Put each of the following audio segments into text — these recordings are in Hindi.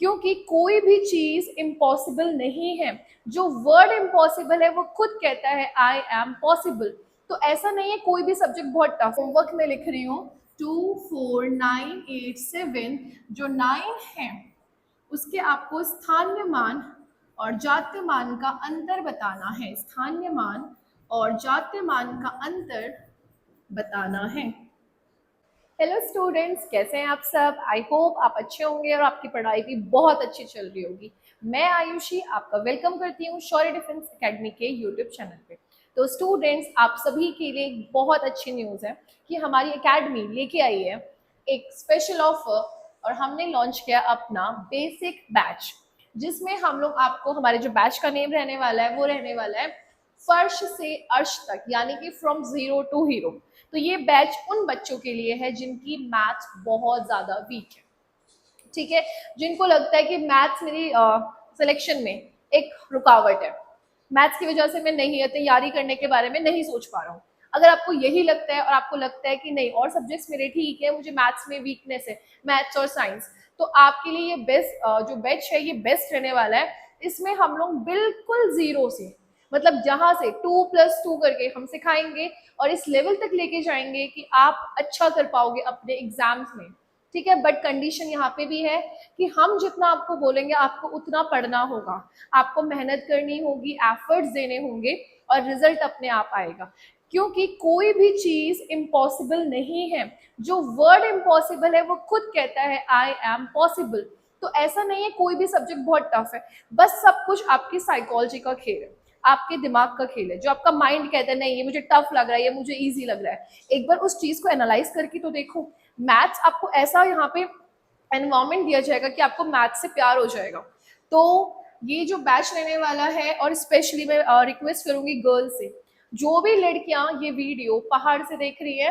क्योंकि कोई भी चीज इम्पॉसिबल नहीं है। जो वर्ड इम्पॉसिबल है वो खुद कहता है आई एम पॉसिबल। तो ऐसा नहीं है कोई भी सब्जेक्ट बहुत टफ। होमवर्क में लिख रही हूँ 2 4 9 8 7। जो 9 है उसके आपको स्थानीय मान और जातीय मान का अंतर बताना है। स्थानीय मान और जातीय मान का अंतर बताना है। हेलो स्टूडेंट्स, कैसे हैं आप सब? आई होप आप अच्छे होंगे और आपकी पढ़ाई भी बहुत अच्छी चल रही होगी। मैं आयुषी आपका वेलकम करती हूँ शौर्य डिफेंस एकेडमी के यूट्यूब चैनल पे। तो स्टूडेंट्स, आप सभी के लिए एक बहुत अच्छी न्यूज़ है कि हमारी एकेडमी लेके आई है एक स्पेशल ऑफर और हमने लॉन्च किया अपना बेसिक बैच, जिसमें हम लोग आपको हमारे जो बैच का नेम रहने वाला है वो रहने वाला है फर्श से अर्श तक, यानी कि फ्रॉम जीरो टू हीरो। तो ये बैच उन बच्चों के लिए है जिनकी मैथ्स बहुत ज्यादा वीक है, ठीक है, जिनको लगता है कि मैथ्स मेरी सिलेक्शन में एक रुकावट है, मैथ्स की वजह से मैं नहीं तैयारी करने के बारे में नहीं सोच पा रहा हूँ। अगर आपको यही लगता है और आपको लगता है कि नहीं और सब्जेक्ट्स मेरे ठीक है, मुझे मैथ्स में वीकनेस है, मैथ्स और साइंस, तो आपके लिए ये बेस्ट जो बैच है ये बेस्ट रहने वाला है। इसमें हम लोग बिल्कुल जीरो से, मतलब जहां से 2+2 करके हम सिखाएंगे और इस लेवल तक लेके जाएंगे कि आप अच्छा कर पाओगे अपने एग्जाम्स में, ठीक है। बट कंडीशन यहाँ पे भी है कि हम जितना आपको बोलेंगे आपको उतना पढ़ना होगा, आपको मेहनत करनी होगी, एफर्ट्स देने होंगे और रिजल्ट अपने आप आएगा। क्योंकि कोई भी चीज इम्पॉसिबल नहीं है। जो वर्ड इम्पॉसिबल है वो खुद कहता है आई एम पॉसिबल। तो ऐसा नहीं है कोई भी सब्जेक्ट बहुत टफ है, बस सब कुछ आपकी साइकोलॉजी का खेल है, आपके दिमाग का खेल है। जो आपका माइंड कहता है नहीं ये मुझे टफ लग रहा है, ये मुझे इजी लग रहा है, एक बार उस चीज को एनालाइज करके तो देखो। मैथ्स आपको ऐसा यहाँ पे एनवायरमेंट दिया जाएगा कि आपको मैथ्स से प्यार हो जाएगा। तो ये जो बैच रहने वाला है, और स्पेशली मैं रिक्वेस्ट करूंगी गर्ल्स से, जो भी लड़कियां ये वीडियो पहाड़ से देख रही है,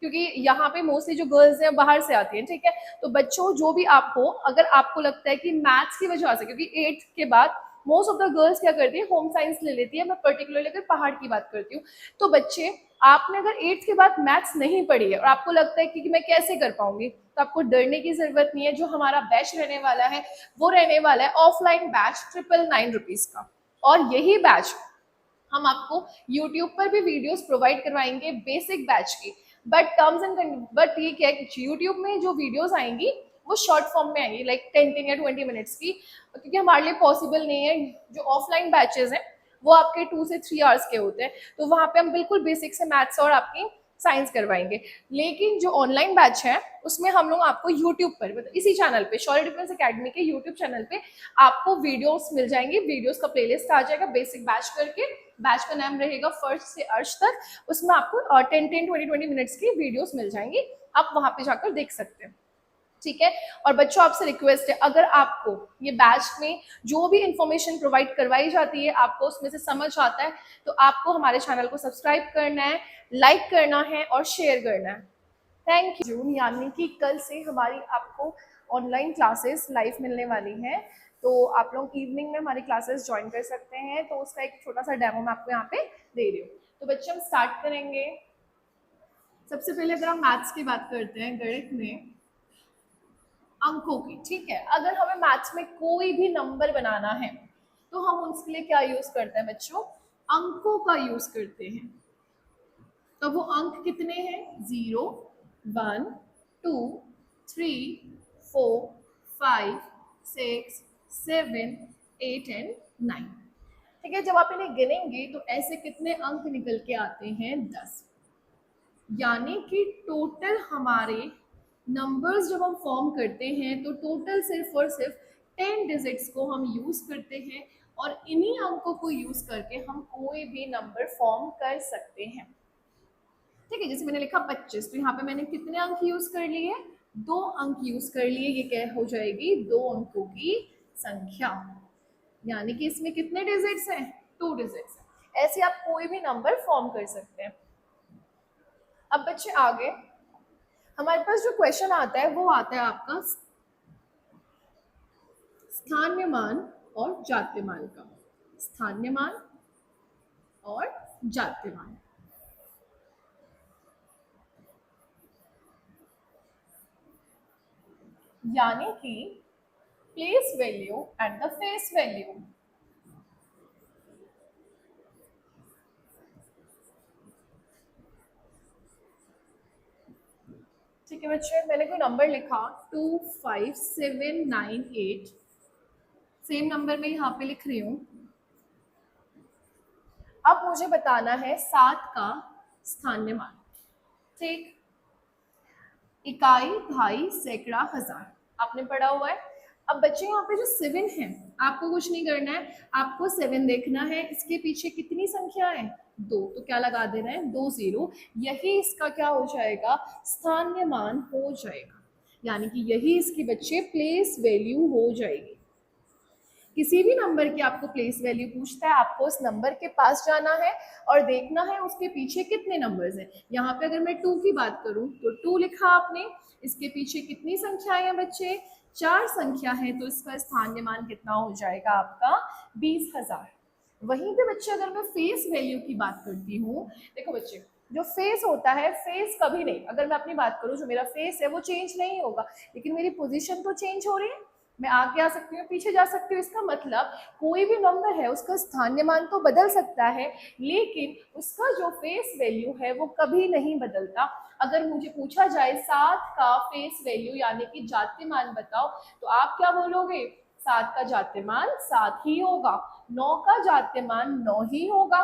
क्योंकि यहाँ पे मोस्टली जो गर्ल्स हैं बाहर से आती हैं, ठीक है, तो बच्चों जो भी आप हो, अगर आपको लगता है कि मैथ्स की वजह से, क्योंकि 8th के बाद मोस्ट ऑफ द गर्ल्स क्या करती है होम साइंस ले लेती है, मैं पर्टिकुलरली अगर पहाड़ की बात करती हूँ, तो बच्चे आपने अगर 8th के बाद मैथ्स नहीं पढ़ी है और आपको लगता है कि मैं कैसे कर पाऊंगी, तो आपको डरने की जरूरत नहीं है। जो हमारा बैच रहने वाला है वो रहने वाला है ऑफलाइन बैच 999 रुपीज का, और यही बैच हम आपको यूट्यूब पर भी वीडियोस प्रोवाइड करवाएंगे बेसिक बैच की। बट टर्म्स एंड बट ये क्या है, यूट्यूब में जो वीडियोस आएंगी वो शॉर्ट फॉर्म में आएंगी, लाइक 10 या 20 मिनट्स की, क्योंकि हमारे लिए पॉसिबल नहीं है। जो ऑफलाइन बैचेस हैं वो आपके 2 से 3 आवर्स के होते हैं, तो वहां पे हम बिल्कुल बेसिक से मैथ्स और आपकी साइंस करवाएंगे। लेकिन जो ऑनलाइन बैच है उसमें हम लोग आपको यूट्यूब पर, मतलब इसी चैनल पे, शौर्य डिफेंस एकेडमी के यूट्यूब चैनल पे आपको वीडियोस मिल जाएंगी, वीडियोस का प्लेलिस्ट आ जाएगा बेसिक बैच करके। बैच का नाम रहेगा फर्स्ट से अर्श तक। उसमें आपको 10 10 20 20 मिनट्स की वीडियोस मिल जाएंगी, आप वहां पे जाकर देख सकते हैं, ठीक है। और बच्चों आपसे रिक्वेस्ट है, अगर आपको ये बैच में जो भी इंफॉर्मेशन प्रोवाइड करवाई जाती है आपको उसमें से समझ आता है, तो आपको हमारे चैनल को सब्सक्राइब करना है, लाइक करना है और शेयर करना है। Thank you. जून यानी कि कल से हमारी आपको ऑनलाइन क्लासेस लाइव मिलने वाली हैं, तो आप लोग इवनिंग में हमारी क्लासेस ज्वाइन कर सकते हैं। तो उसका एक छोटा सा डेमो मैं आपको यहाँ पे दे रही हूँ। तो बच्चे हम स्टार्ट करेंगे। सबसे पहले अगर हम मैथ्स की बात करते हैं, गणित में अंकों की, ठीक है, अगर हमें मैथ्स में कोई भी नंबर बनाना है तो हम उसके लिए क्या यूज करते हैं बच्चों? अंकों का यूज करते हैं। तो वो अंक कितने हैं? 0 1 2 3 4 5 6 7 8 एंड 9, ठीक है। जब आप इन्हें गिनेंगे तो ऐसे कितने अंक निकल के आते हैं? 10। यानी कि टोटल हमारे नंबर्स जब हम फॉर्म करते हैं तो टोटल सिर्फ और सिर्फ 10 डिजिट्स को हम यूज करते हैं, और इन्हीं अंकों को यूज करके हम कोई भी नंबर फॉर्म कर सकते हैं, ठीक है। जैसे मैंने लिखा 25, तो यहाँ पे मैंने कितने अंक यूज कर लिए? 2 अंक यूज कर लिए। ये क्या हो जाएगी? 2 अंकों की संख्या। यानी कि इसमें कितने डिजिट्स हैं? 2 डिजिट्स। ऐसे आप कोई भी नंबर फॉर्म कर सकते हैं। अब बच्चे आगे हमारे पास जो क्वेश्चन आता है वो आता है आपका स्थानीय मान और जातीय मान का। स्थानीय मान और जातीय मान, यानी कि place value and the face value. ठीक है बच्चे, मैंने कोई नंबर लिखा 25798, सेम नंबर मैं यहाँ पे लिख रही हूँ। अब मुझे बताना है 7 का स्थानीय मान। ठीक, इकाई, ढाई, सैकड़ा, हजार, आपने पढ़ा हुआ है। अब बच्चे यहाँ पे जो 7 है, आपको कुछ नहीं करना है, आपको 7 देखना है, इसके पीछे कितनी संख्या है, 2, तो क्या लगा देना है, 2 0, यही इसका क्या हो जाएगा, स्थानीय मान हो जाएगा, यानी कि यही इसकी बच्चे प्लेस वैल्यू हो जाएगी। किसी भी नंबर की आपको प्लेस वैल्यू पूछता है, आपको उस नंबर के पास जाना है और देखना है उसके पीछे कितने नंबर्स हैं। यहाँ पे अगर मैं 2 की बात करूँ तो 2 लिखा आपने, इसके पीछे कितनी संख्याएं हैं बच्चे, 4 संख्या है, तो इसका स्थानीय मान कितना हो जाएगा आपका, 20,000। वहीं पे बच्चे अगर मैं फेस वैल्यू की बात करती हूँ, देखो बच्चे जो फेस होता है, फेस कभी नहीं, अगर मैं अपनी बात करूँ जो मेरा फेस है वो चेंज नहीं होगा, लेकिन मेरी पोजीशन तो चेंज हो रही है, मैं आगे आ सकती हूँ, पीछे जा सकती हूँ। इसका मतलब कोई भी नंबर है उसका स्थानीय मान तो बदल सकता है, लेकिन उसका जो फेस वैल्यू है वो कभी नहीं बदलता। अगर मुझे पूछा जाए 7 का फेस वैल्यू यानी कि जातीय मान बताओ, तो आप क्या बोलोगे, 7 का जातीय मान 7 ही होगा, 9 का जातीय मान 9 ही होगा,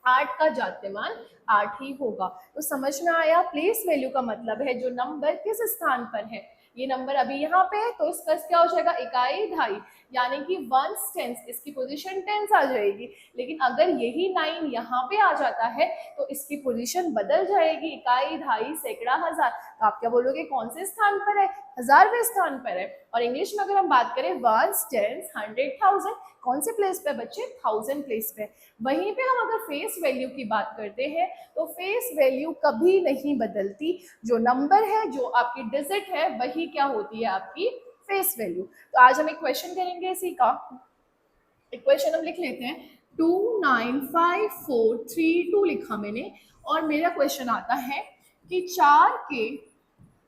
8 का जातीय मान 8 ही होगा। तो समझ में आया, प्लेस वैल्यू का मतलब है जो नंबर किस स्थान पर है। ये नंबर अभी यहाँ पे है तो इसका क्या हो जाएगा, इकाई, ढाई, यानी कि वंस, टेंस, इसकी पोजीशन टेंस आ जाएगी। लेकिन अगर यही 9 यहाँ पे आ जाता है तो इसकी पोजीशन बदल जाएगी, इकाई, ढाई, सैकड़ा, हजार, तो आप क्या बोलोगे, कौन से स्थान पर है, 1000वें स्थान पर है। और इंग्लिश में अगर हम बात करें वंस, टेंस, 100, 1000, कौन से प्लेस पे बच्चे, 1000 प्लेस पे। वहीं पे हम अगर फेस वैल्यू की बात करते हैं तो फेस वैल्यू कभी नहीं बदलती, जो नंबर है, जो आपकी डिजिट है, वही क्या होती है, आपकी फेस वैल्यू। तो आज हम एक क्वेश्चन करेंगे इसी का, एक क्वेश्चन हम लिख लेते हैं, 295432 लिखा मैंने, और मेरा क्वेश्चन आता है कि 4 के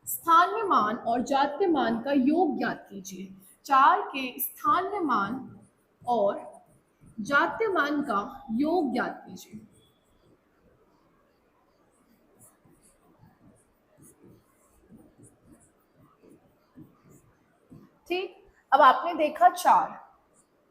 स्थानीय मान और जातीय मान का योग ज्ञात कीजिए। 4 के स्थानीय मान और जातीय मान का योग ज्ञात कीजिए। ठीक, अब आपने देखा 4,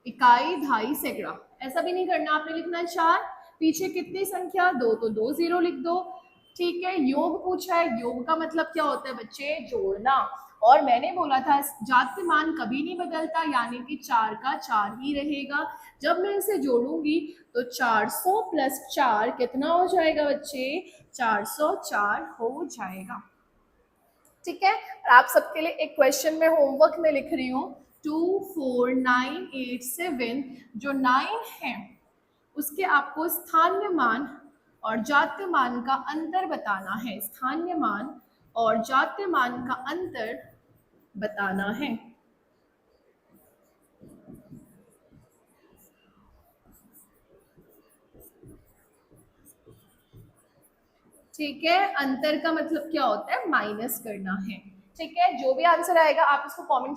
इकाई, ढाई, सैकड़ा, ऐसा भी नहीं करना, आपने लिखना है 4, पीछे कितनी संख्या, 2, तो 2 0 लिख दो। ठीक है, योग पूछा है, योग का मतलब क्या होता है बच्चे, जोड़ना, और मैंने बोला था जातीय मान कभी नहीं बदलता, यानी कि 4 का 4 ही रहेगा। जब मैं इसे जोड़ूंगी तो 400 प्लस 4 कितना हो जाएगा बच्चे, 404 हो जाएगा। ठीक है, और आप सबके लिए एक क्वेश्चन में होमवर्क में लिख रही हूँ, 24987, जो 9 है उसके आपको स्थानीय मान और जातीय मान का अंतर बताना है, स्थानीय मान और जातीय मान का अंतर बताना है। ठीक है, अंतर का मतलब क्या होता है, माइनस करना है। ठीक है, जो भी आंसर आएगा आप इसको कमेंट